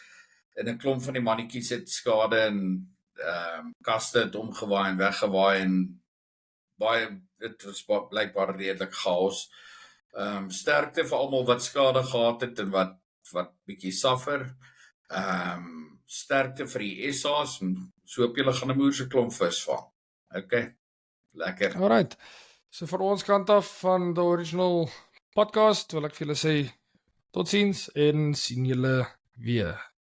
en 'n klomp van die mannetjies het skade en kaste het omgewaai en weggewaai, en dit was blykbaar redelik chaos. Sterkte vir almal wat skade gehad het en wat wat bietjie suffer. Sterkte vir die SA's en so hoop julle gaan 'n moerse klomp vis vang. Okay. Lekker. Alright. So vir ons kant af van The Original Podcast wil ek vir julle sê totsiens en sien julle weer.